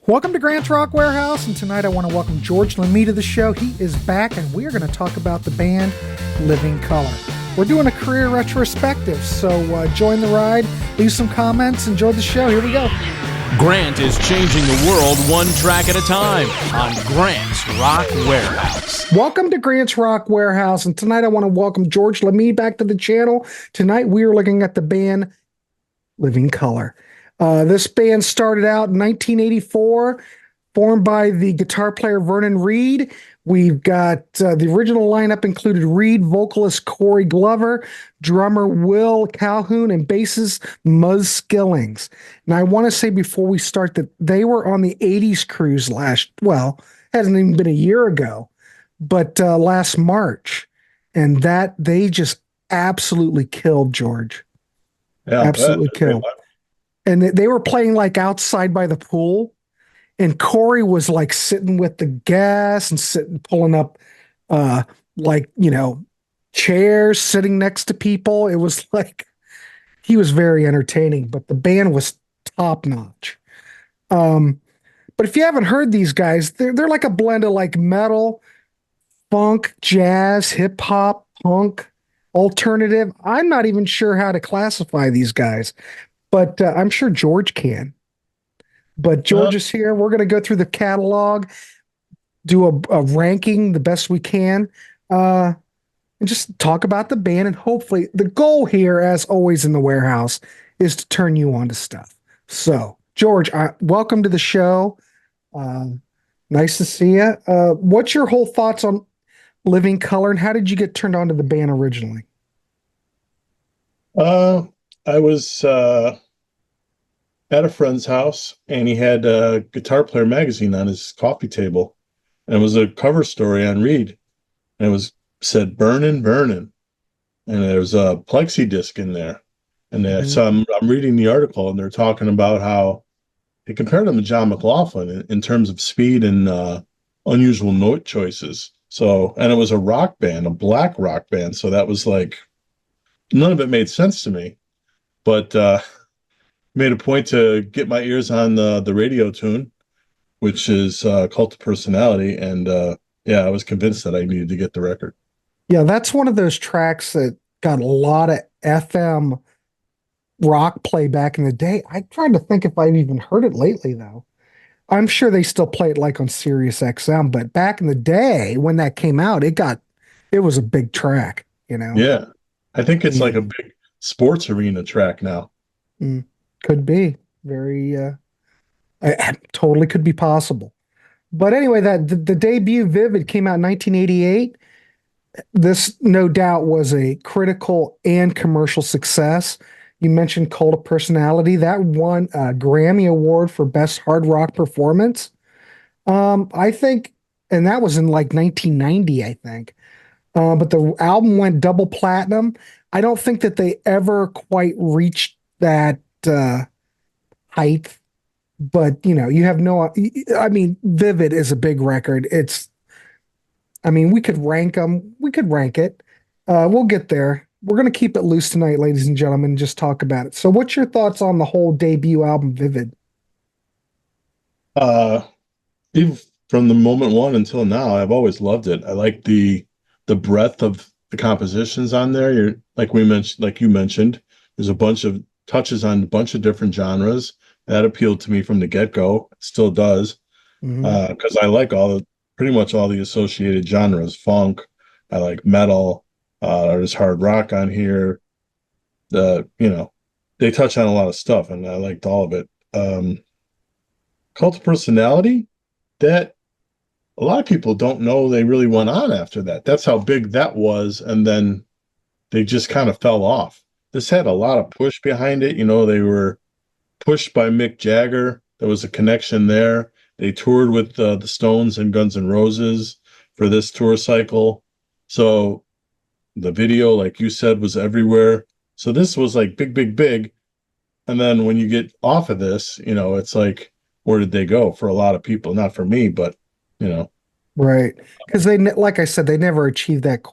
Welcome to Grant's Rock Warehouse, and tonight I want to welcome George Lamie to the show. He is back, and we are going to talk about the band Living Colour. We're doing a career retrospective, so join the ride, leave some comments, enjoy the show. Here we go. Grant is changing the world one track at a time on Grant's Rock Warehouse. Welcome to Grant's Rock Warehouse, and tonight I want to welcome George Lamie back to the channel. Tonight we are looking at the band Living Colour. This band started out in 1984, formed by the guitar player Vernon Reid. We've got the original lineup included Reid, vocalist Corey Glover, drummer Will Calhoun, and bassist Muzz Skillings. And I want to say before we start that they were on the 80s cruise hasn't even been a year ago, but last March. And that they just absolutely killed, George. Yeah, absolutely killed. And they were playing like outside by the pool, and Corey was like sitting with the gas and pulling up, chairs, sitting next to people. It was like, he was very entertaining, but the band was top notch. But if you haven't heard these guys, they're like a blend of like metal, funk, jazz, hip hop, punk, alternative. I'm not even sure how to classify these guys. But I'm sure George can. But George is here. We're going to go through the catalog, do a ranking the best we can, and just talk about the band. And hopefully the goal here, as always in the warehouse, is to turn you on to stuff. So, George, welcome to the show. Nice to see you. What's your whole thoughts on Living Colour, and how did you get turned on to the band originally? I was at a friend's house, and he had a Guitar Player magazine on his coffee table, and it was a cover story on Reid, and it said "Burnin', Burnin'," and there was a plexi disc in there, and so I'm reading the article, and they're talking about how they compared him to John McLaughlin in terms of speed and unusual note choices. So, and it was a rock band, a black rock band, so that was like, none of it made sense to me, but made a point to get my ears on the radio tune, which is Cult of Personality, and I was convinced that I needed to get the record. Yeah, that's one of those tracks that got a lot of FM rock play back in the day. I'm trying to think if I've even heard it lately, though. I'm sure they still play it like on Sirius XM, but back in the day when that came out, it was a big track, you know? Yeah, I think it's like a big sports arena track now. Could be very, totally could be possible. But anyway, the debut Vivid came out in 1988. This no doubt was a critical and commercial success. You mentioned Cult of Personality. That won a Grammy Award for Best Hard Rock Performance. I think, and that was in like 1990, I think. But the album went double platinum. I don't think that they ever quite reached that height, but you have Vivid is a big record. We could rank them. We could rank it. We'll get there. We're going to keep it loose tonight, ladies and gentlemen, and just talk about it. So what's your thoughts on the whole debut album, Vivid? Even from the moment one until now, I've always loved it. I like the breadth of the compositions on there. Like you mentioned, there's a bunch of touches on a bunch of different genres. That appealed to me from the get-go. It still does, because I like pretty much all the associated genres. Funk, I like metal, there's hard rock on here. They touch on a lot of stuff, and I liked all of it. Cult of Personality, that a lot of people don't know they really went on after that. That's how big that was, and then they just kind of fell off. This had a lot of push behind it. They were pushed by Mick Jagger. There was a connection there. They toured with the Stones and Guns N' Roses for this tour cycle. So the video, like you said, was everywhere. So this was like big, big, big. And then when you get off of this, it's like, where did they go for a lot of people? Not for me, but, Right. Because like I said, they never achieved that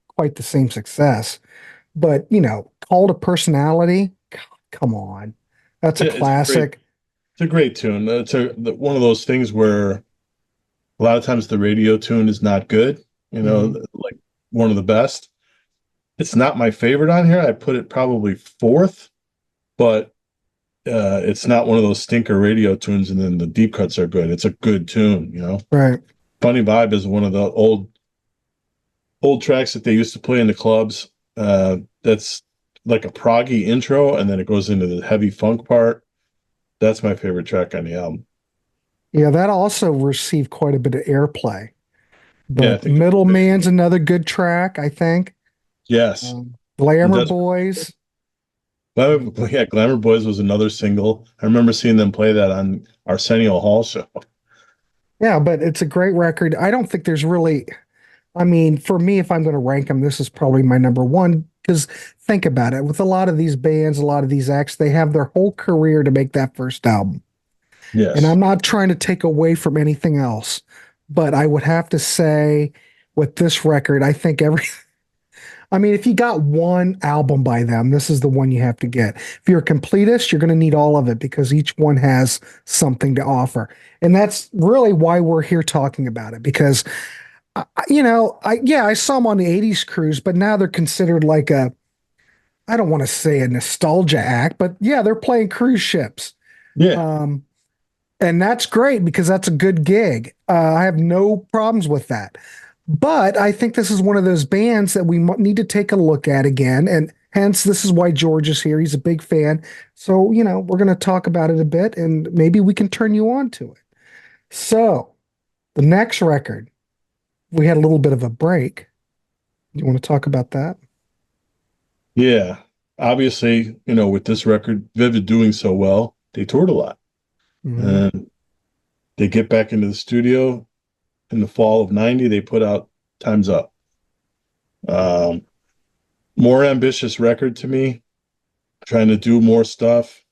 quite the same success. But, Cult of Personality, come on. That's a classic. It's a great tune. One of those things where a lot of times the radio tune is not good, Mhm. like one of the best. It's not my favorite on here. I put it probably fourth, but it's not one of those stinker radio tunes, and then the deep cuts are good. It's a good tune. Right. Funny Vibe is one of the old tracks that they used to play in the clubs. That's like a proggy intro, and then it goes into the heavy funk part. That's my favorite track on the album. Yeah, that also received quite a bit of airplay. Yeah, I But think it's Middleman's another good track, I think. yes. Glamour That's Boys. Yeah, Glamour Boys was another single. I remember seeing them play that on Arsenio Hall show. Yeah, but it's a great record. I don't think there's really, I mean, for me, if I'm going to rank them, this is probably my number one. Because think about it, with a lot of these bands, a lot of these acts, they have their whole career to make that first album. And Yes. I'm not trying to take away from anything else, but I would have to say with this record, I think I mean, if you got one album by them, this is the one you have to get. If you're a completist, you're going to need all of it because each one has something to offer. And that's really why we're here talking about it because, I saw them on the 80s cruise, but now they're considered like I don't want to say a nostalgia act, but yeah, they're playing cruise ships. Yeah. Um, and that's great because that's a good gig. I have no problems with that. But I think this is one of those bands that we need to take a look at again. And hence, this is why George is here. He's a big fan. So, we're going to talk about it a bit and maybe we can turn you on to it. So, the next record, we had a little bit of a break. You want to talk about that? Yeah. Obviously, with this record, Vivid doing so well, they toured a lot. Hmm. And they get back into the studio in the fall of 90, they put out Time's Up. Um, More ambitious record to me, trying to do more stuff.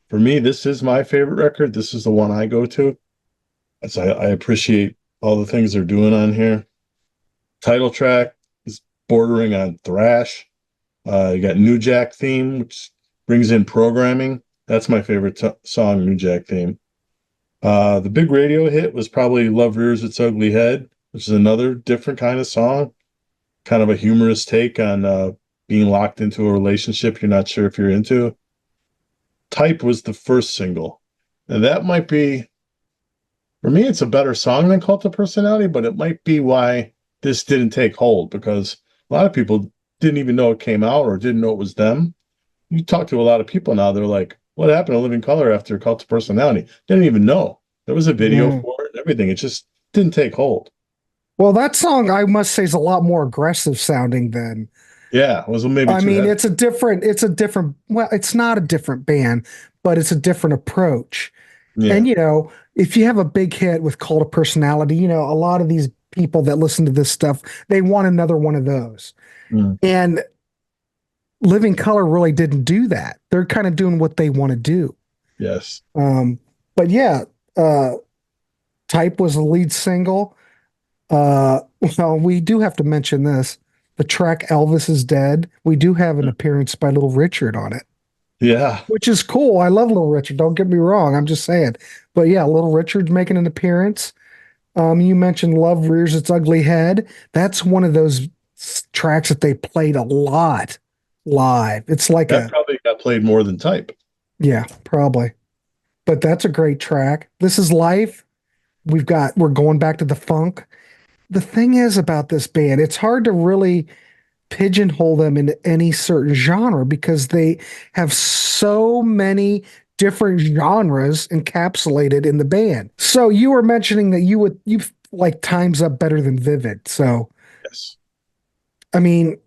For me, this is my favorite record. This is the one I go to. As I appreciate all the things they're doing on here. Title track is bordering on thrash. You got New Jack theme, which brings in programming. That's my favorite song, New Jack theme. The big radio hit was probably Love Rears Its Ugly Head, which is another different kind of song, kind of a humorous take on being locked into a relationship you're not sure if you're into. Type was the first single. And that might be, for me, it's a better song than Cult of Personality, but it might be why this didn't take hold because a lot of people didn't even know it came out or didn't know it was them. You talk to a lot of people now, they're like, what happened to Living Color after Cult of Personality? Didn't even know. There was a video Yeah. for it and everything. It just didn't take hold. Well, that song, I must say, is a lot more aggressive sounding than Yeah, it was maybe I too mean, heavy. well, it's not a different band, but it's a different approach. Yeah. And, if you have a big hit with Cult of Personality, a lot of these people that listen to this stuff, they want another one of those. Mm, And Living Color really didn't do that. They're kind of doing what they want to do. yes. Um, but yeah, uh, Type was the lead single. Uh, well, we do have to mention this. The track Elvis is Dead. We do have an appearance by Little Richard on it, Yeah. which is cool. I love Little Richard. Don't get me wrong. I'm just saying. But yeah, Little Richard's making an appearance. You mentioned Love Rears Its Ugly Head. That's one of those tracks that they played a lot live. It's like That probably got played more than Type. yeah, probably. But that's a great track. This is Life. We're going back to the funk. The thing is about this band, it's hard to really pigeonhole them into any certain genre because they have so many different genres encapsulated in the band. So you were mentioning that you like Time's Up better than Vivid. So Yes. I mean,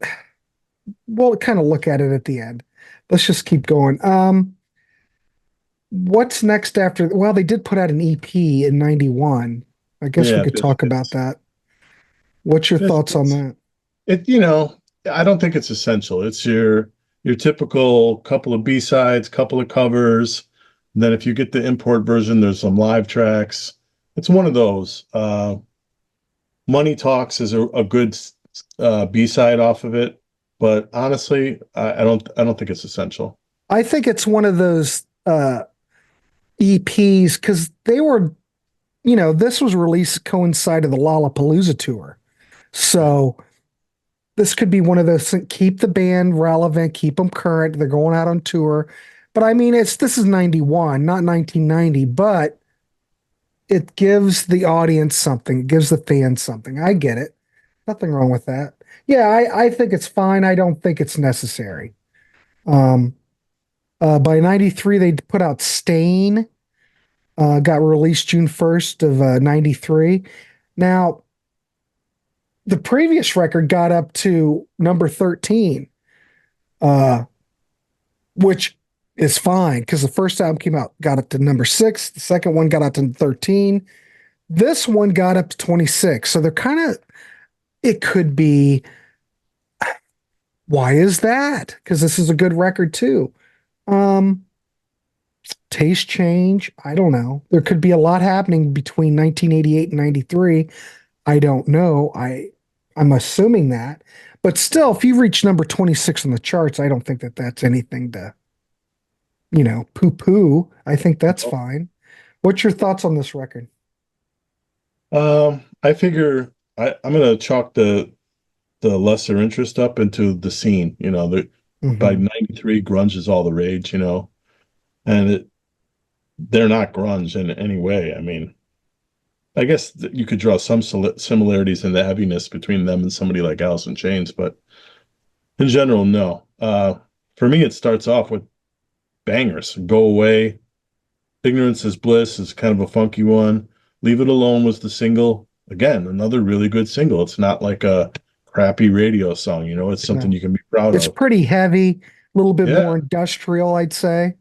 we'll kind of look at it at the end. Let's just keep going. What's next after? Well, they did put out an EP in 91. I guess we Yeah. could talk about that. What's your thoughts on Biscuits. that? I don't think it's essential. It's your typical couple of B-sides, couple of covers. And then if you get the import version, there's some live tracks. It's one of those. Money Talks is a good B-side off of it, but honestly, I don't think it's essential. I think it's one of those EPs because they were, this was released coincided the Lollapalooza tour. So this could be one of those keep the band relevant, keep them current. They're going out on tour. But I mean, this is 91, not 1990, but it gives the audience something, it gives the fans something. I get it. Nothing wrong with that. Yeah, I think it's fine. I don't think it's necessary. Um, by 93, they put out Stain, got released June 1st of 93. Now, the previous record got up to number 13, uh, which is fine because the first album came out, got up to number 6. The second one got up to 13. This one got up to 26. So they're kind of, it could be, why is that? Because this is a good record too. Um, Taste change. I don't know. There could be a lot happening between 1988 and 93. I don't know. I'm assuming that. But still, if you reach number 26 on the charts, I don't think that that's anything to, poo-poo. I think that's fine. What's your thoughts on this record? I figure I'm gonna chalk the lesser interest up into the scene. By Hmm. 93, grunge is all the rage, and they're not grunge in any way. I mean, I guess you could draw some similarities in the heaviness between them and somebody like Alice in Chains, but in general, no. For me, it starts off with bangers. Go Away, Ignorance is Bliss is kind of a funky one. Leave It Alone was the single. Again, another really good single. It's not like a crappy radio song, it's something No. you can be proud It's of. pretty heavy, a little bit Yeah. more industrial, I'd say.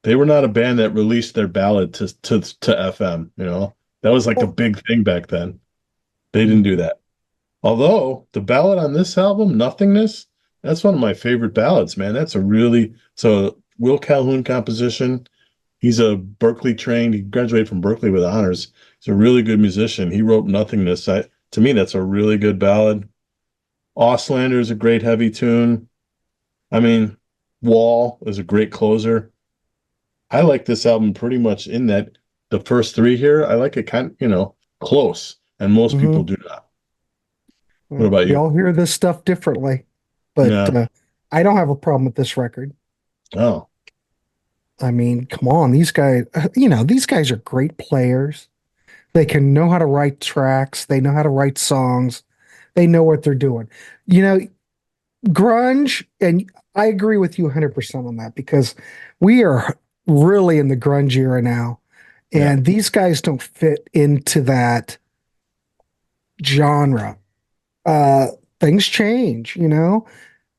They were not a band that released their ballad to FM, That was like a Well, big thing back then. They didn't mm, do that. Although the ballad on this album, Nothingness, that's one of my favorite ballads, man. It's a Will Calhoun composition. He's a Berkeley trained. He graduated from Berkeley with honors. He's a really good musician. He wrote Nothingness. To me, that's a really good ballad. Auslander is a great heavy tune. I mean, Wall is a great closer. I like this album pretty much in that the first three here, I like it kind of, close, and most people mhm. do not. What Well, about we you? all hear this stuff differently, but Yeah. I don't have a problem with this record. Oh, I mean, come on, these guys, these guys are great players. They can know how to write tracks. They know how to write songs. They know what they're doing. You know, grunge, and I agree with you 100% on that because we are really in the grunge era now, yeah. and these guys don't fit into that genre. Uh, Things change,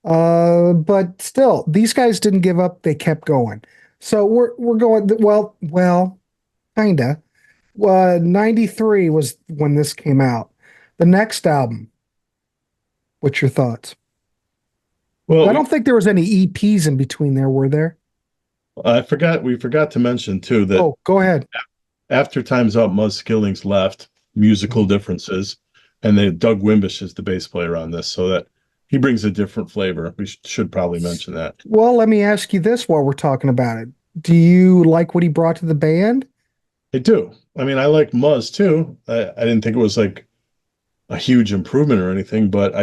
but still, these guys didn't give up. They kept going. So we're going, well, kinda. 93 was when this came out. The next album, what's your thoughts? Well, I don't think there was any EPs in between there, were there? we forgot to mention too that Oh, go ahead. after Time's Up, Muzz Skillings left, musical Mhm. differences, and then Doug Wimbish is the bass player on this, so that he brings a different flavor. We should probably mention that. Well, let me ask you this while we're talking about it. Do you like what he brought to the band? I do. I mean, I like Muzz too. I didn't think it was like a huge improvement or anything, but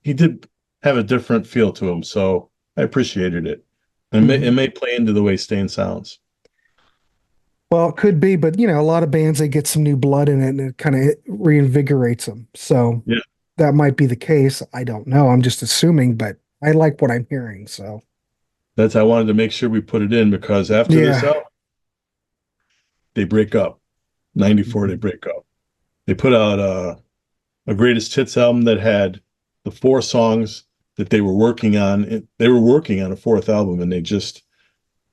he did have a different feel to him, so I appreciated it. And it Mhm. may play into the way Stain sounds. Well, it could be, but a lot of bands they get some new blood in it and it kind of reinvigorates them. So Yeah, that might be the case. I don't know. I'm just assuming, but I like what I'm hearing. So I wanted to make sure we put it in because after this yeah. album, they break up. 94, they Mhm. break up. They put out a greatest hits album that had the four songs that they were working on. They were working on a fourth album and they just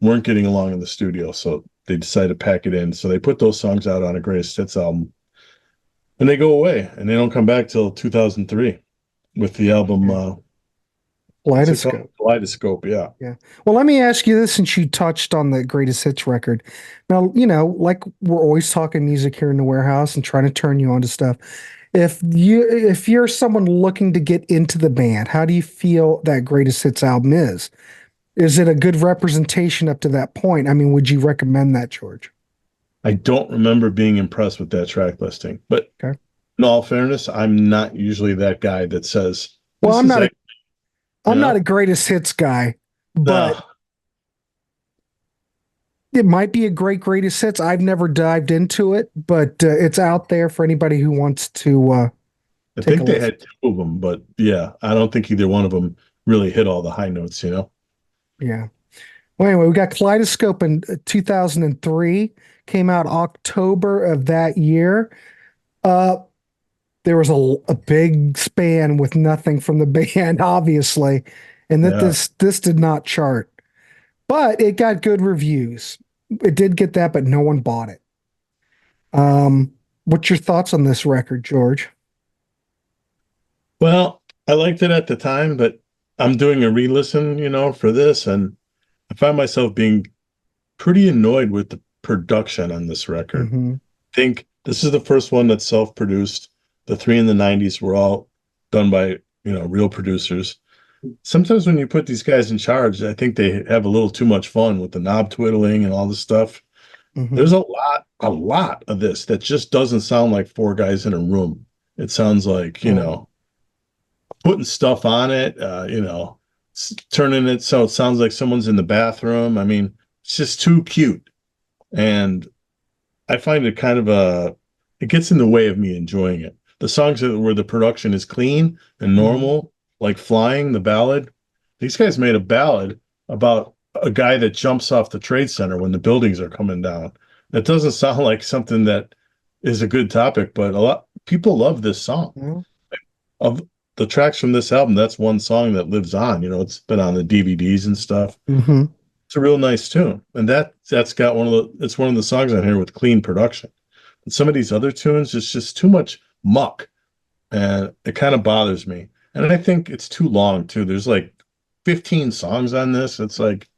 weren't getting along in the studio. So they decided to pack it in. So they put those songs out on a greatest hits album and they go away and they don't come back till 2003 with the album. Okay. What's it called? Kaleidoscope. Kaleidoscope. Yeah. Yeah. Well, let me ask you this since you touched on the greatest hits record. Now, like we're always talking music here in the warehouse and trying to turn you on to stuff. If you're someone looking to get into the band, how do you feel that greatest hits album is? Is it a good representation up to that point? I mean, would you recommend that, George? I don't remember being impressed with that track listing, but Okay. in all fairness, I'm not usually that guy that says Well, this is a, you I'm not a know, greatest hits guy, but no. it might be a greatest hits. I've never dived into it, but it's out there for anybody who wants to I take a think they listen. had two of them, but yeah, I don't think either one of them really hit all the high notes, you know? Yeah. Well, anyway, we got Kaleidoscope in 2003, came out October of that year. Uh, there was a big span with nothing from the band, obviously, and that Yeah. this did not chart, but it got good reviews. It did get that, but no one bought it. What's your thoughts on this record, George? Well, I liked it at the time, but I'm doing a re-listen, for this, and I find myself being pretty annoyed with the production on this record. Mm-hmm. I think this is the first one that's self-produced. The three in the 90s were all done by, real producers. Sometimes when you put these guys in charge, I think they have a little too much fun with the knob twiddling and all this stuff. Mm-hmm. There's a lot of this that just doesn't sound like four guys in a room. It sounds like, Oh, putting stuff on it, turning it so it sounds like someone's in the bathroom. I mean, it's just too cute. And I find it it gets in the way of me enjoying it. The songs where the production is clean and mm-hmm. normal, like Flying, the ballad, these guys made a ballad about a guy that jumps off the trade center when the buildings are coming down. That doesn't sound like something that is a good topic, but a lot people love this song. Well, Of the tracks from this album, that's one song that lives on. It's been on the DVDs and stuff. mm-hmm. It's a real nice tune, and that's got it's one of the songs on here with clean production. And some of these other tunes, it's just too much muck, and it kind of bothers me. And I think it's too long too. There's like 15 songs on this. It's like,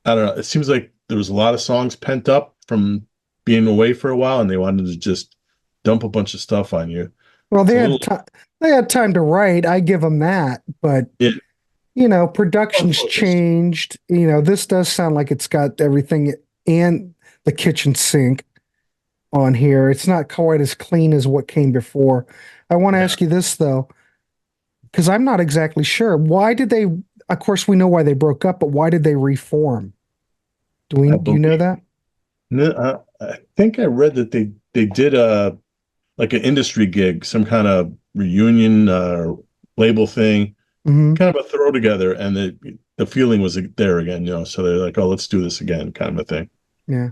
I don't know. It seems like there was a lot of songs pent up from being away for a while, and they wanted to just dump a bunch of stuff on you. Well, It's a little, they had time to write. I give them that, but yeah, production's unfocused. changed. This does sound like it's got everything and the kitchen sink on here. It's not quite as clean as what came before. I want to Yeah, ask you this though, because I'm not exactly sure. Why did they? Of course, we know why they broke up, but why did they reform? I Do you know believe. that? I think I read that they did a like an industry gig, some kind of reunion label thing, Hmm. kind of a throw together, and the feeling was there again, So they're like, "Oh, let's do this again," kind of a thing. Yeah.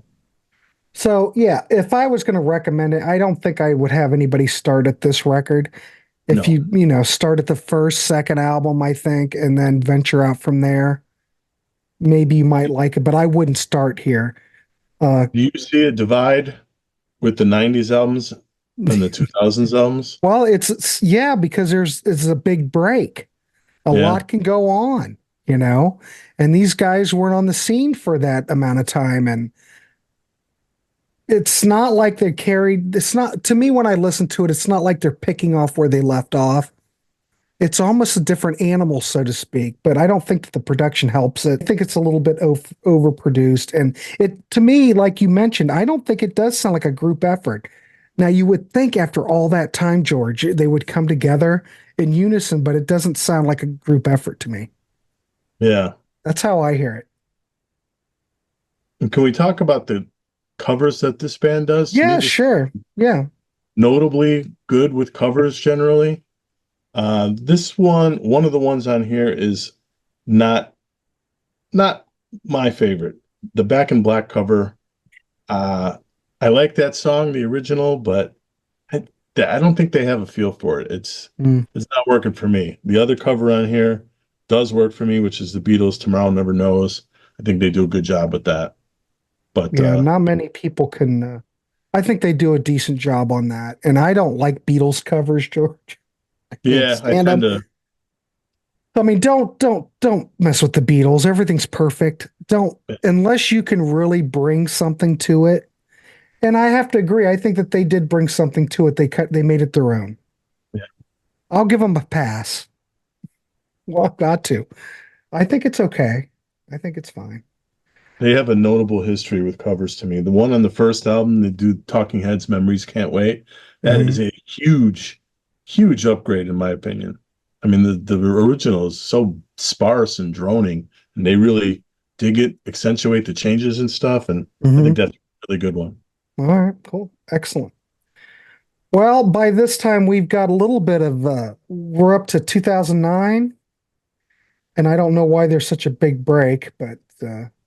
So yeah, if I was going to recommend it, I don't think I would have anybody start at this record. If No. you start at the first, second album, I think, and then venture out from there, maybe you might like it, but I wouldn't start here. Uh, Do you see a divide with the '90s albums and the 2000s albums? well, yeah, because it's a big break. A Yeah, lot can go on, you know, and these guys weren't on the scene for that amount of time, and it's not like they carried. It's not to me when I listen to it. It's not like they're picking off where they left off. It's almost a different animal, so to speak, but I don't think that the production helps it. I think it's a little bit overproduced. And to me, like you mentioned, I don't think it does sound like a group effort. Now, you would think after all that time, George, they would come together in unison, but it doesn't sound like a group effort to me. yeah. That's how I hear it. And can we talk about the covers that this band does? To me, Yeah, this sure. Yeah. notably good with covers generally. This one of the ones on here is not not my favorite. The Back in Black cover. Uh, I like that song, the original, but I, I don't think they have a feel for it. Mm. It's not working for me. The other cover on here does work for me, which is the Beatles' "Tomorrow Never Knows." I think they do a good job with that. But Yeah, not many people can. I think they do a decent job on that. And I don't like Beatles covers, George. I can't yeah, I stand tend them. to. I mean, don't mess with the Beatles. Everything's perfect. Don't unless you can really bring something to it. And I have to agree. I think that they did bring something to it. They made it their own. Yeah. I'll give them a pass. Well, I've got to. I think it's okay. I think it's fine. They have a notable history with covers to me. The one on the first album, the dude Talking Heads Memories Can't Wait, that is Hmm. a huge, huge upgrade in my opinion. I mean, the original is so sparse and droning, and they really dig it, accentuate the changes and stuff, and I think Hmm. that's a really good one. All right, cool. Excellent. Well, by this time we've got a little bit of we're up to 2009, and I don't know why there's such a big break, but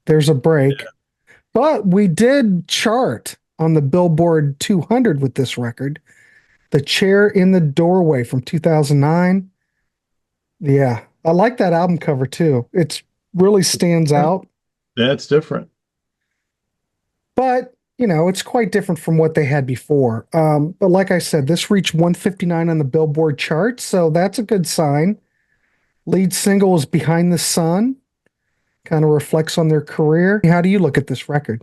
there's a break. But we did chart on the Billboard 200 with this record, The Chair in the Doorway from 2009. Yeah, I like that album cover too. It's really stands out, That's different. but it's quite different from what they had before. But like I said, this reached 159 on the Billboard chart, so that's a good sign. Lead single is Behind the Sun, kind of reflects on their career. How do you look at this record?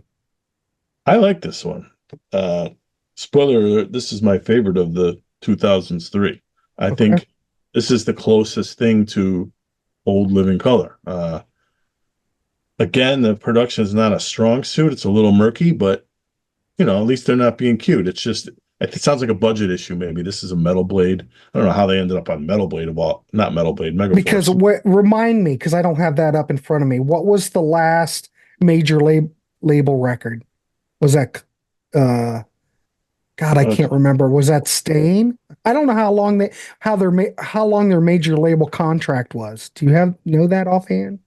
I like this one. Uh, Spoiler alert, this is my favorite of the 2003. I Okay. think this is the closest thing to Old Living Color. Again, the production is not a strong suit. It's a little murky, but at least they're not being cute. It's just it sounds like a budget issue. Maybe this is a Metal Blade. I don't know how they ended up on Metal Blade of all, not Metal Blade, Because Megaforce. remind me, because I don't have that up in front of me. What was the last major label record? Was that uh God, I Uh, can't remember. Was that Stain? I don't know how long their major label contract was. Do you know that offhand?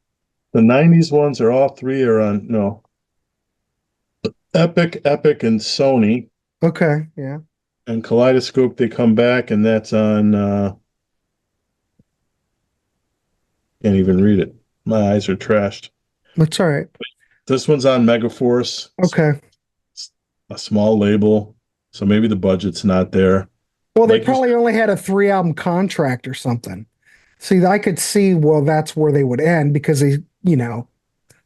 the '90s ones are all three are on no Epic, and Sony Okay, yeah. and Kaleidoscope. They come back, and that's on. Can't even read it. My eyes are trashed. That's all right. This one's on Megaforce. Okay. It's a small label, so maybe the budget's not there. Well, they Like you said, probably only had a 3 album contract or something. See, I could see, well, that's where they would end because they,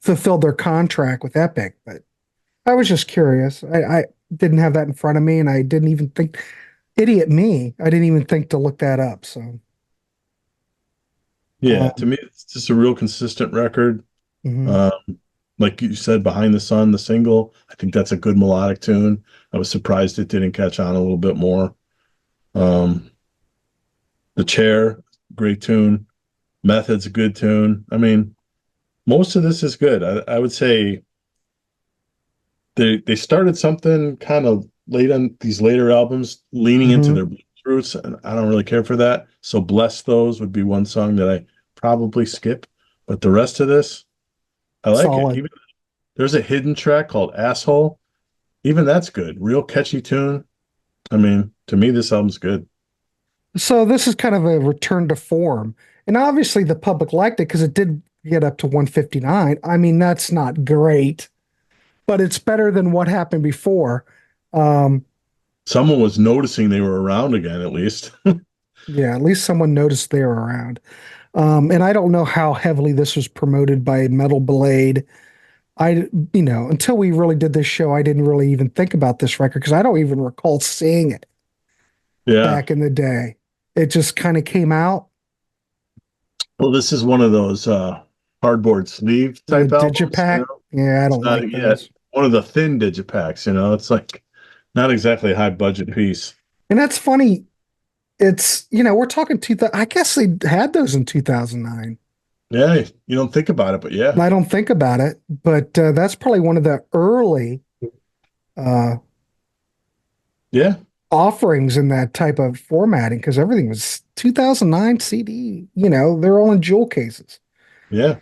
fulfilled their contract with Epic. But I was just curious. I didn't have that in front of me, and I didn't even think, idiot me, I didn't even think to look that up. So, yeah, to um, me, it's just a real consistent record. mhm. Um, like you said, Behind the Sun, the single, I think that's a good melodic tune. I was surprised it didn't catch on a little bit more. Um, the Chair, great tune. Method's a good tune. I mean, most of this is good. I would say they started something kind of late on these later albums, leaning into Mhm. their blues roots, and I don't really care for that. So Bless Those would be one song that I probably skip, but the rest of this, I like it. Solid. Even there's a hidden track called Asshole. Even that's good. Real catchy tune. I mean, to me, this album's good. So this is kind of a return to form. And obviously the public liked it because it did get up to 159. I mean, that's not great, but it's better than what happened before. Um, Someone was noticing they were around again, at least. yeah, at least someone noticed they were around. And I don't know how heavily this was promoted by Metal Blade. Until we really did this show, I didn't really even think about this record because I don't even recall seeing it Yeah. back in the day. It just kind of came out. Well, this is one of those cardboard sleeve The type albums, Digipack. Yeah, I It's don't not like yet those. one of the thin digipacks, It's like not exactly a high budget piece. And that's funny. It's, we're talking I guess they had those in 2009. Yeah, you don't think about it, but yeah. And I don't think about it, but that's probably one of the early uh, Yeah, offerings in that type of formatting because everything was 2009 CD. They're all in jewel cases. yeah.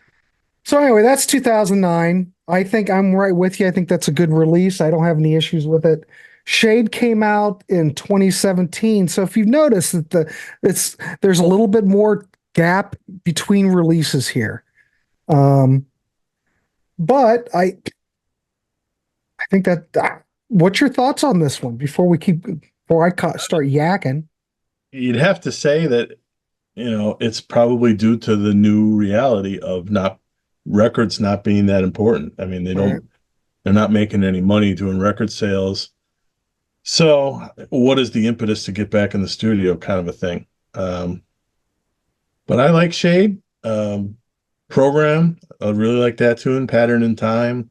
So anyway, that's 2009. I think I'm right with you. I think that's a good release. I don't have any issues with it. Shade came out in 2017. So if you've noticed that there's a little bit more gap between releases here. Um, but I think that what's your thoughts on this one before start yakking? You'd have to say that, it's probably due to the new reality of not records not being that important. I mean, Right. they're not making any money doing record sales. So what is the impetus to get back in the studio kind of a thing? But I like Shade. Program, I really like that tune. Pattern in Time.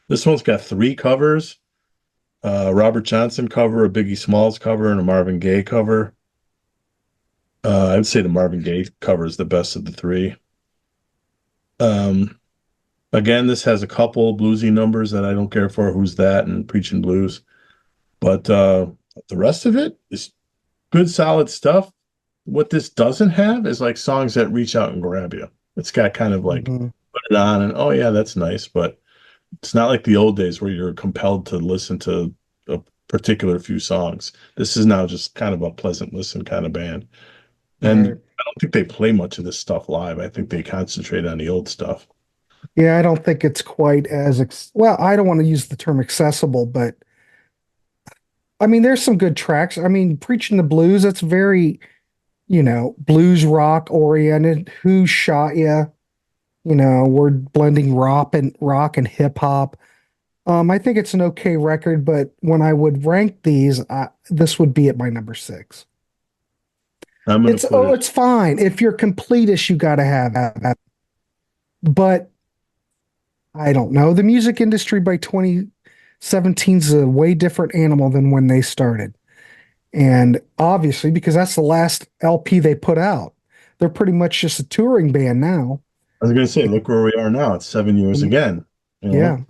This one's got 3 covers. Robert Johnson cover, a Biggie Smalls cover, and a Marvin Gaye cover. I would say the Marvin Gaye cover is the best of the 3. Um, Again, this has a couple bluesy numbers that I don't care for. Who's That and Preaching Blues. But the rest of it is good, solid stuff. What this doesn't have is like songs that reach out and grab you. It's got kind of like Mhm. put it on and oh yeah, that's nice, but it's not like the old days where you're compelled to listen to a particular few songs. This is now just kind of a pleasant listen kind of band. And Right. I don't think they play much of this stuff live. I think they concentrate on the old stuff. Yeah, I don't think it's quite as well, I don't want to use the term accessible, but I mean, there's some good tracks. I mean, Preaching the Blues, that's very, blues rock oriented. Who Shot Ya? We're blending rock and hip hop. I think it's an okay record, but when I would rank these, this would be at my number 6. I'm gonna It's put it. it's fine. If you're completist, you got to have that. But I don't know. The music industry by 2017 is a way different animal than when they started. And obviously, because that's the last LP they put out, they're pretty much just a touring band now. I was gonna say, look where we are now. It's 7 years And again. You yeah. know?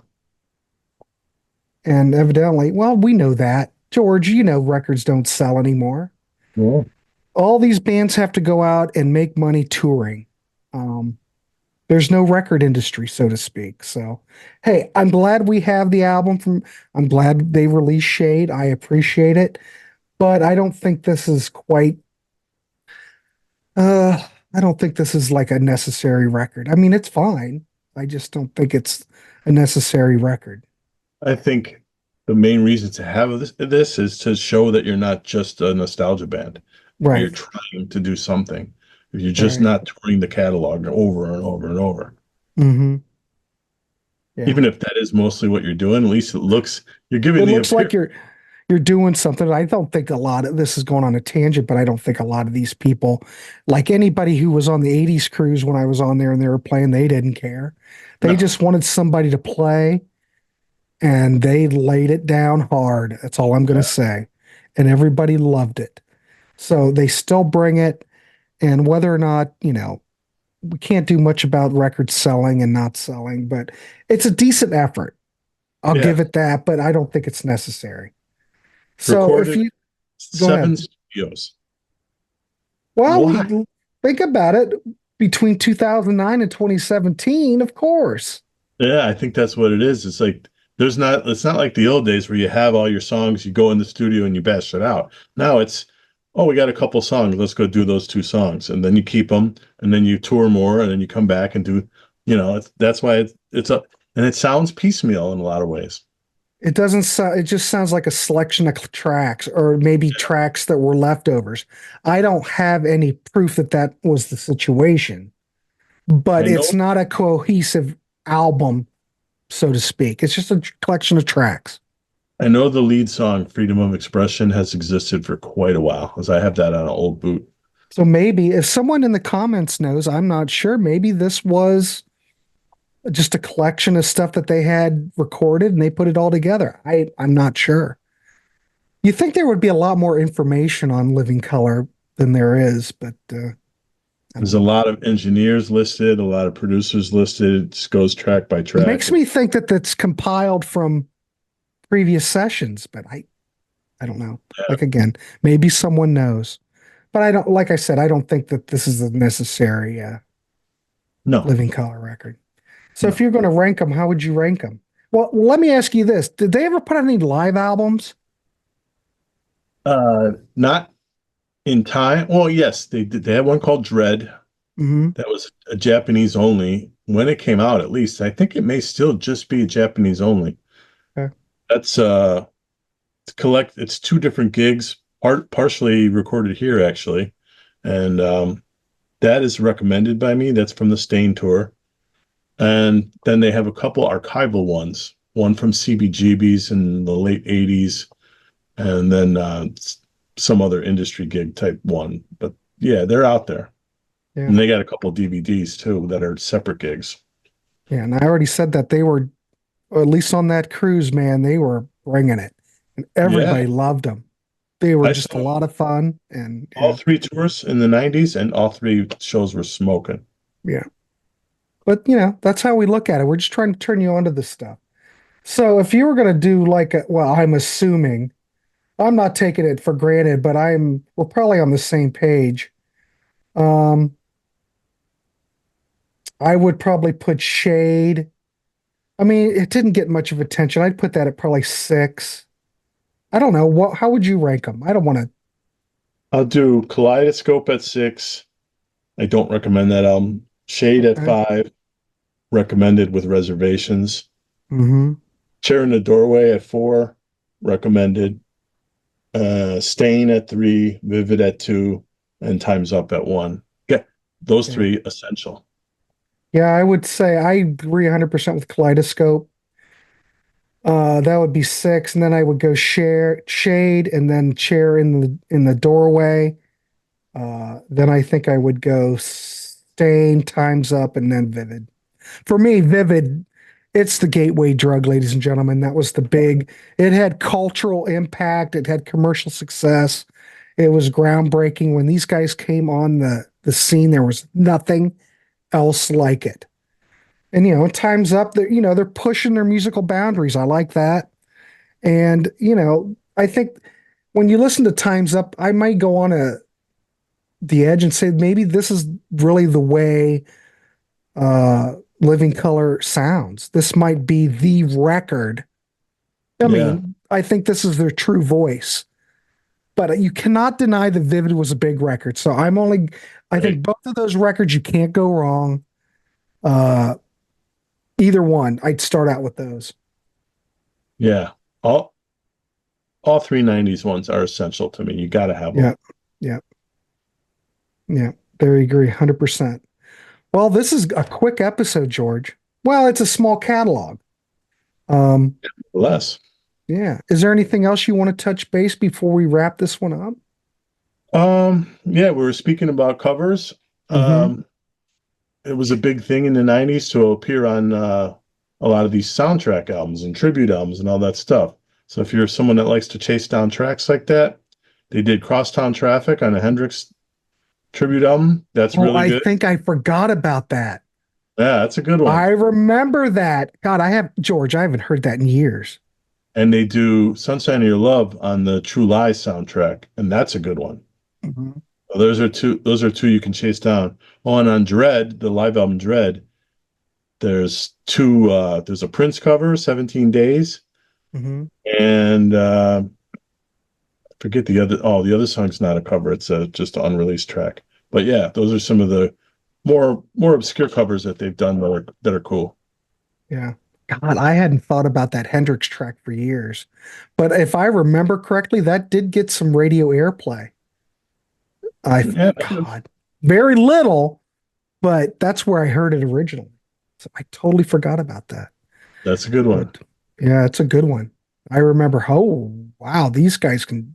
And evidently, well, we know that. George, records don't sell anymore. Yeah. All these bands have to go out and make money touring. Um, there's no record industry, so to speak. So, hey, I'm glad we have the album I'm glad they released Shade. I appreciate it. But I don't think this is quite, uh, I don't think this is like a necessary record. I mean, it's fine. I just don't think it's a necessary record. I think the main reason to have this is to show that you're not just a nostalgia band. You're Right. trying to do something. You're just Right. not touring the catalog over and over and over. Hmm. Yeah. Even if that is mostly what you're doing, at least it looks you're It giving the looks like appearance. you're doing something. I don't think a lot of this is going on a tangent, but I don't think a lot of these people, like anybody who was on the 80s cruise when I was on there and they were playing, they didn't care. They No. just wanted somebody to play and they laid it down hard. That's all I'm going to Yeah. say. And everybody loved it. So they still bring it. And whether or not, we can't do much about records selling and not selling, but it's a decent effort. I'll give Yeah. it that, but I don't think it's necessary. So if Recorded you go 7 ahead. studios. Well, Why? we think about it between 2009 and 2017, of course. Yeah, I think that's what it is. It's not like the old days where you have all your songs, you go in the studio and you bash it out. Now it's, oh, we got a couple songs, let's go do those 2 songs. And then you keep them and then you tour more and then you come back and do, that's why it's up and it sounds piecemeal in a lot of ways. It doesn't sound, it just sounds like a selection of tracks or maybe tracks that were leftovers. I don't have any proof that that was the situation, but I know it's not a cohesive album, so to speak. It's just a collection of tracks. I know the lead song Freedom of Expression has existed for quite a while, as I have that on an old boot. So maybe if someone in the comments knows, I'm not sure, maybe this was just a collection of stuff that they had recorded and they put it all together. I'm not sure. You think there would be a lot more information on Living Color than there is, but I There's don't a know. lot of engineers listed, a lot of producers listed. It just goes track by It track. makes me think that that's compiled from previous sessions, but I don't know. Like again, maybe someone knows. But I don't, like I said, I don't think that this is a necessary No, Living Color record. So if no. you're going to rank them, how would you rank them? Well, let me ask you this. Did they ever put out any live albums? Not in time. Well, yes, they did. They had one called Dread. Hmm. That was a Japanese only. When it came out, at least, I think it may still just be a Japanese only. Okay. That's it's 2 different gigs, partially recorded here actually. And that is recommended by me. That's from the Stain tour. And then they have a couple archival ones, one from CBGB's in the late 80s, and then some other industry gig type one. But yeah, they're out there. Yeah. And they got a couple DVDs too that are separate gigs. Yeah. And I already said that they were, or at least on that cruise, man, they were bringing it, and Yeah. everybody loved them. They were I just a saw lot of fun, and all yeah, three tours in the 90s, and all three shows were smoking. yeah. But that's how we look at it. We're just trying to turn you onto this stuff. So if you were going to do like well, I'm assuming, I'm not taking it for granted, but we're probably on the same page. Um, I would probably put Shade. I mean, it didn't get much of attention. I'd put that at probably six. I don't know. How would you rank them? I don't want to. I'll do Kaleidoscope at 6. I don't recommend that album. Shade at Okay. 5, recommended with reservations. Mm-hmm. Chair in the Doorway at 4, recommended. Stain at 3, Vivid at 2, and Time's Up at 1. Yeah, those Yeah. three essential. Yeah, I would say I agree 100% with Kaleidoscope. That would be six, and then I would go Shade, and then Chair in the Doorway. Then I think I would go Stain, Time's Up, and then Vivid. For me, Vivid, it's the gateway drug, ladies and gentlemen. That was the big, it had cultural impact, it had commercial success. It was groundbreaking. When these guys came on the scene, there was nothing else like it. And Time's Up, they're pushing their musical boundaries. I like that. And I think when you listen to Time's Up, I might go on the edge and say maybe this is really the way Living Color sounds. This might be the record. I Yeah, mean, I think this is their true voice. But you cannot deny that Vivid was a big record. So I right. think both of those records, you can't go wrong. Uh, Either one, I'd start out with those. Yeah. All three '90s ones are essential to me. You got to have them. Yeah, yeah, yeah. Very agree, 100%. Well, this is a quick episode, George. Well, it's a small catalog. Um, Less. yeah. Is there anything else you want to touch base before we wrap this one up? Yeah, we were speaking about covers. Mm-hmm. It was a big thing in the '90s to appear on a lot of these soundtrack albums and tribute albums and all that stuff. So if you're someone that likes to chase down tracks like that, they did Crosstown Traffic on a Hendrix tribute album. That's Oh, really I good. think I forgot about that. Yeah, that's a good one. I remember that. God, George, I haven't heard that in years. And they do Sunshine of Your Love on the True Lies soundtrack, and that's a good one. Mhm. So those are two you can chase down. Oh, and on Dread, the live album Dread, there's a Prince cover, 17 Days, Mhm. and I forget the other song's not a cover, it's just an unreleased track. But yeah, those are some of the more obscure covers that they've done that are cool. Yeah. God, I hadn't thought about that Hendrix track for years. But if I remember correctly, that did get some radio airplay. I, Yeah, God, very little, but that's where I heard it originally. So I totally forgot about that. that's a good one. But yeah, it's a good one. I remember, oh, wow, these guys can,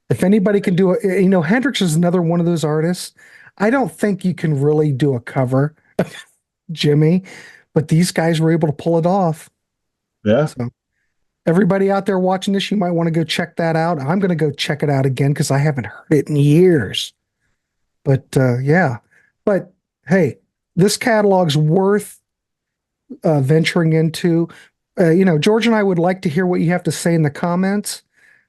if anybody can do it, Hendrix is another one of those artists. I don't think you can really do a cover of Jimmy, but these guys were able to pull it off. Yeah, So everybody out there watching this, you might want to go check that out. I'm going to go check it out again because I haven't heard it in years. But yeah, but hey, this catalog's worth venturing into. George and I would like to hear what you have to say in the comments.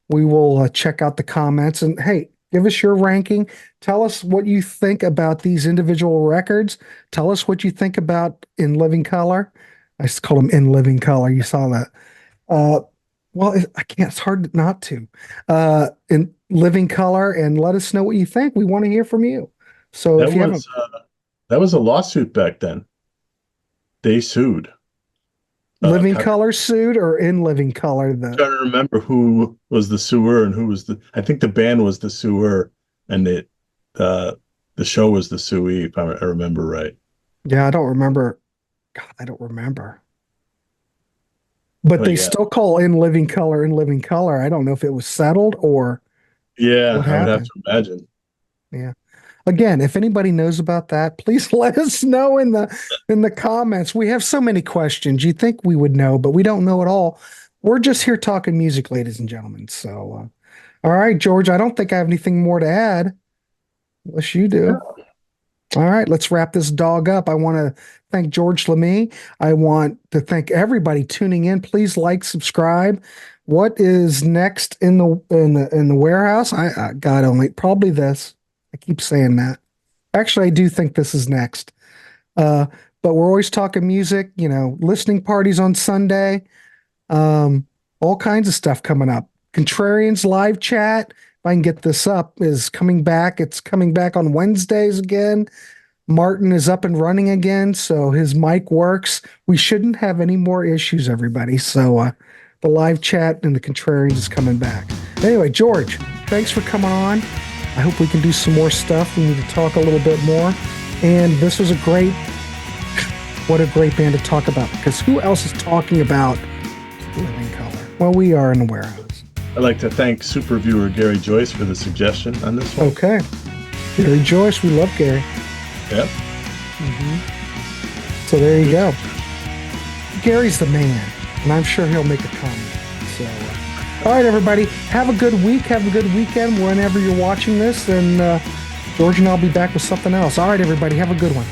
We will check out the comments and hey, give us your ranking. Tell us what you think about these individual records. Tell us what you think about In Living Color. I just call them In Living Color. You saw that. Uh, well, I can't. It's hard not to. In Living Color, and let us know what you think. We want to hear from you. So that if you haven't, was that was a lawsuit back then. They sued. Living I'm Color sued or In Living Color, the trying to remember who was the suer and who was the. I think the band was the suer, and uh, the show was the suee. If I remember right. yeah, I don't remember. God, I don't remember. But But they yeah, still call In Living Color In Living Color. I don't know if it was settled or yeah, what I would have to happened. imagine. Yeah. Again, if anybody knows about that, please let us know in the comments. We have so many questions. You think we would know, but we don't know at all. We're just here talking music, ladies and gentlemen. So, all right, George, I don't think I have anything more to add, unless you do. All right, let's wrap this dog up. I want to thank George Lamie. I want to thank everybody tuning in. Please like, subscribe. What is next in the warehouse? I God only probably this. I keep saying that. Actually, I do think this is next. But we're always talking music. Listening parties on Sunday. All kinds of stuff coming up. Contrarians live chat, if I can get this up, is coming back. It's coming back on Wednesdays again. Martin is up and running again, so his mic works. We shouldn't have any more issues, everybody. So the live chat and the Contrarians is coming back. Anyway, George, thanks for coming on. I hope we can do some more stuff. We need to talk a little bit more. And this was what a great band to talk about, because who else is talking about Living Color? Well, we are in the warehouse. I'd like to thank super viewer Gary Joyce for the suggestion on this one. Okay. Gary Joyce, we love Gary. Yep. So there you go. Gary's the man, and I'm sure he'll make a comment. So, all right, everybody, have a good week. Have a good weekend whenever you're watching this, and George and I'll be back with something else. All right, everybody, have a good one.